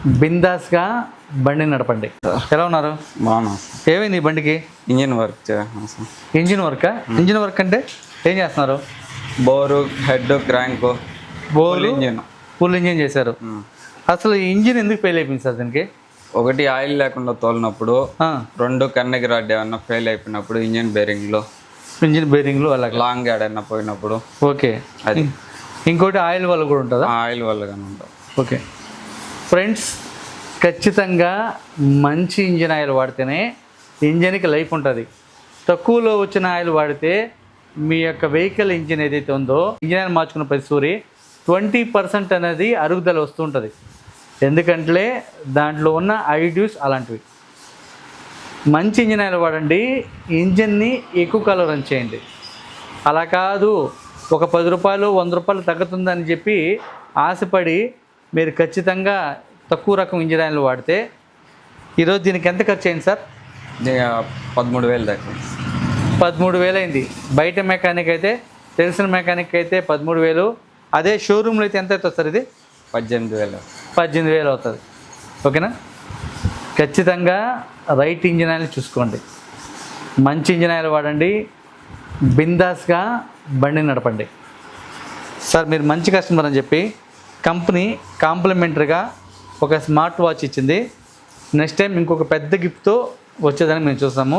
బిందాస్గా బండి నడపండి. ఎలా ఉన్నారు? బాగున్నా. ఏమైంది ఈ బండికి? ఇంజిన్ వర్క్ చేస్తున్నాం సార్. ఇంజిన్ వర్కా? ఇంజిన్ వర్క్ అంటే ఏం చేస్తున్నారు? Bore, head, crank, bore, engine. Full engine చేశారు. అసలు ఈ ఇంజిన్ ఎందుకు ఫెయిల్ అయిపోయింది సార్ దీనికి? ఒకటి ఆయిల్ లేకుండా తోలినప్పుడు, రెండు కన్నెకి రాడ్ ఏమన్నా ఫెయిల్ అయిపోయినప్పుడు, ఇంజిన్ బేరింగ్లో అలాగే లాంగ్ ఏడైనా పోయినప్పుడు. ఓకే, అది ఇంకోటి ఆయిల్ వల్ల కూడా ఉంటుందా? ఆయిల్ వల్ల కానీ ఉంటుంది. ఓకే ఫ్రెండ్స్, ఖచ్చితంగా మంచి ఇంజిన్ ఆయిల్ వాడితేనే ఇంజిన్కి లైఫ్ ఉంటుంది. తక్కువలో వచ్చిన ఆయిల్ వాడితే మీ యొక్క వెహికల్ ఇంజిన్ ఏదైతే ఉందో ఇంజిన్ ఆయిల్ మార్చుకున్న ప్రతిసారి 20% అనేది అరుగుదల వస్తూ ఉంటుంది. ఎందుకంటే దాంట్లో ఉన్న ఐడ్యూస్ అలాంటివి. మంచి ఇంజిన్ ఆయిల్ వాడండి, ఇంజిన్ని ఎక్కువ కాలం రన్ చేయండి. అలా కాదు ఒక 10 రూపాయలు 100 రూపాయలు తగ్గుతుందని చెప్పి ఆశపడి మీరు ఖచ్చితంగా తక్కువ రకం ఇంజిన్ ఆయిల్ వాడితే ఈరోజు దీనికి ఎంత ఖర్చు అయింది సార్? 13,000 దాకా. 13,000 అయింది. బయట మెకానిక్ అయితే, తెలిసిన మెకానిక్ అయితే 13,000. అదే షోరూమ్లో అయితే ఎంత అవుతుంది సార్? ఇది 18,000 అవుతుంది. ఓకేనా? ఖచ్చితంగా రైట్ ఇంజిన్ ఆయిల్ చూసుకోండి, మంచి ఇంజిన్ ఆయిల్ వాడండి, బిందాస్గా బండి నడపండి. సార్ మీరు మంచి కస్టమర్ అని చెప్పి కంపెనీ కాంప్లిమెంటరీగా ఒక స్మార్ట్ వాచ్ ఇచ్చింది. నెక్స్ట్ టైం ఇంకొక పెద్ద గిఫ్ట్తో వచ్చేదని మేము చూస్తాము.